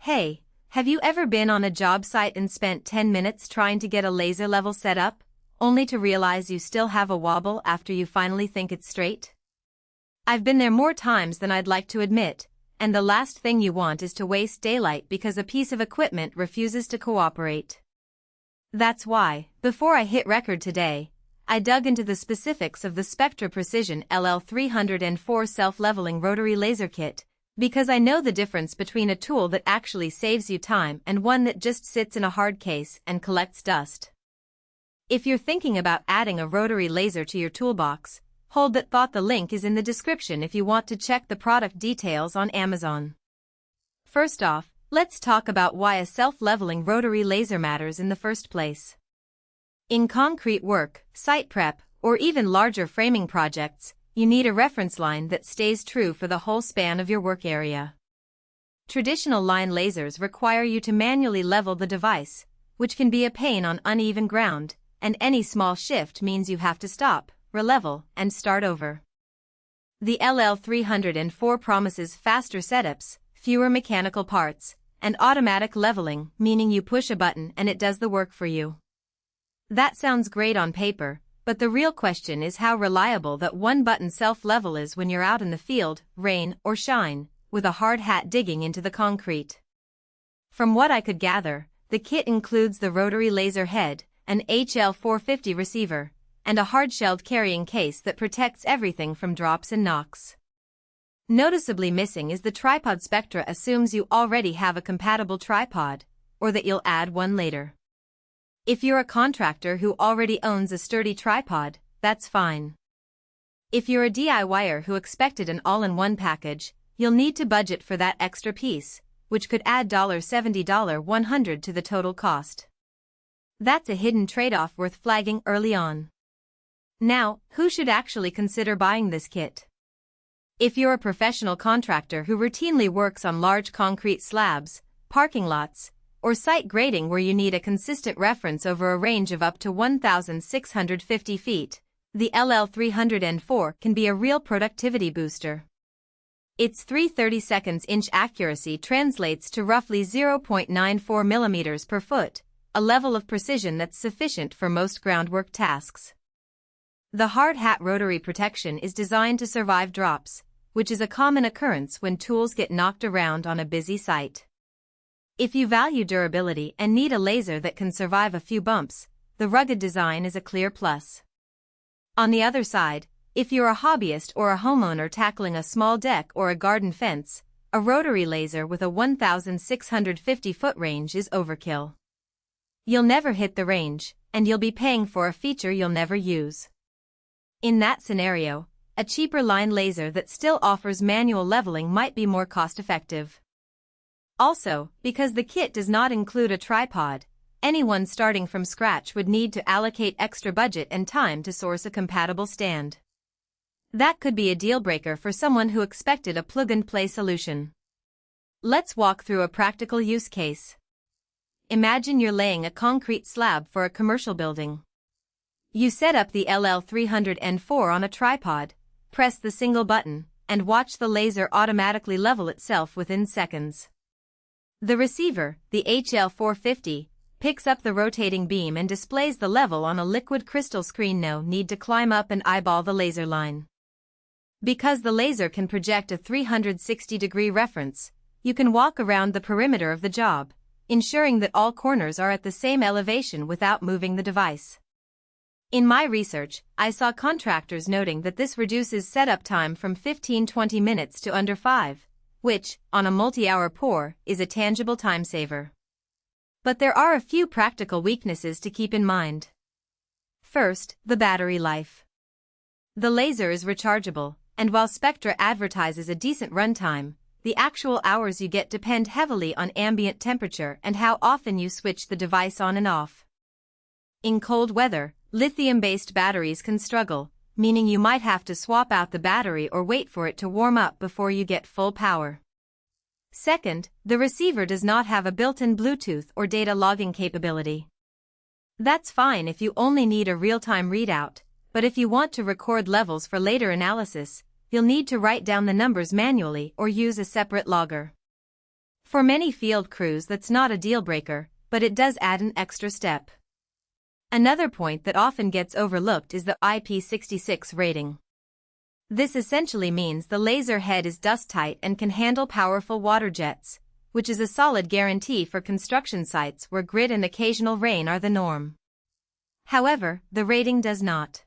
Hey, have you ever been on a job site and spent 10 minutes trying to get a laser level set up, only to realize you still have a wobble after you finally think it's straight? I've been there more times than I'd like to admit, and the last thing you want is to waste daylight because a piece of equipment refuses to cooperate. That's why, before I hit record today, I dug into the specifics of the Spectra Precision LL300N self-leveling rotary laser kit, because I know the difference between a tool that actually saves you time and one that just sits in a hard case and collects dust. If you're thinking about adding a rotary laser to your toolbox, hold that thought. The link is in the description if you want to check the product details on Amazon. First off, let's talk about why a self-leveling rotary laser matters in the first place. In concrete work, site prep, or even larger framing projects, you need a reference line that stays true for the whole span of your work area. Traditional line lasers require you to manually level the device, which can be a pain on uneven ground, and any small shift means you have to stop, relevel, and start over. The LL300N promises faster setups, fewer mechanical parts, and automatic leveling, meaning you push a button and it does the work for you. That sounds great on paper, but the real question is how reliable that one-button self-level is when you're out in the field, rain or shine, with a hard hat digging into the concrete. From what I could gather, the kit includes the rotary laser head, an HL450 receiver, and a hard-shelled carrying case that protects everything from drops and knocks. Noticeably missing is the tripod. Spectra assumes you already have a compatible tripod, or that you'll add one later. If you're a contractor who already owns a sturdy tripod, that's fine. If you're a DIYer who expected an all-in-one package, you'll need to budget for that extra piece, which could add $70-$100 to the total cost. That's a hidden trade-off worth flagging early on. Now, who should actually consider buying this kit? If you're a professional contractor who routinely works on large concrete slabs, parking lots, or site grading where you need a consistent reference over a range of up to 1,650 feet, the LL300N can be a real productivity booster. Its 3/32 accuracy translates to roughly 0.94 millimeters per foot, a level of precision that's sufficient for most groundwork tasks. The hard hat rotary protection is designed to survive drops, which is a common occurrence when tools get knocked around on a busy site. If you value durability and need a laser that can survive a few bumps, the rugged design is a clear plus. On the other side, if you're a hobbyist or a homeowner tackling a small deck or a garden fence, a rotary laser with a 1,650-foot range is overkill. You'll never hit the range, and you'll be paying for a feature you'll never use. In that scenario, a cheaper line laser that still offers manual leveling might be more cost-effective. Also, because the kit does not include a tripod, anyone starting from scratch would need to allocate extra budget and time to source a compatible stand. That could be a deal-breaker for someone who expected a plug-and-play solution. Let's walk through a practical use case. Imagine you're laying a concrete slab for a commercial building. You set up the LL300N on a tripod, press the single button, and watch the laser automatically level itself within seconds. The receiver, the HL450, picks up the rotating beam and displays the level on a liquid crystal screen. No need to climb up and eyeball the laser line. Because the laser can project a 360-degree reference, you can walk around the perimeter of the job, ensuring that all corners are at the same elevation without moving the device. In my research, I saw contractors noting that this reduces setup time from 15-20 minutes to under 5. Which, on a multi-hour pour, is a tangible time saver. But there are a few practical weaknesses to keep in mind. First, the battery life. The laser is rechargeable, and while Spectra advertises a decent runtime, the actual hours you get depend heavily on ambient temperature and how often you switch the device on and off. In cold weather, lithium-based batteries can struggle, meaning you might have to swap out the battery or wait for it to warm up before you get full power. Second, the receiver does not have a built-in Bluetooth or data logging capability. That's fine if you only need a real-time readout, but if you want to record levels for later analysis, you'll need to write down the numbers manually or use a separate logger. For many field crews that's not a deal breaker, but it does add an extra step. Another point that often gets overlooked is the IP66 rating. This essentially means the laser head is dust-tight and can handle powerful water jets, which is a solid guarantee for construction sites where grit and occasional rain are the norm. However, the rating does not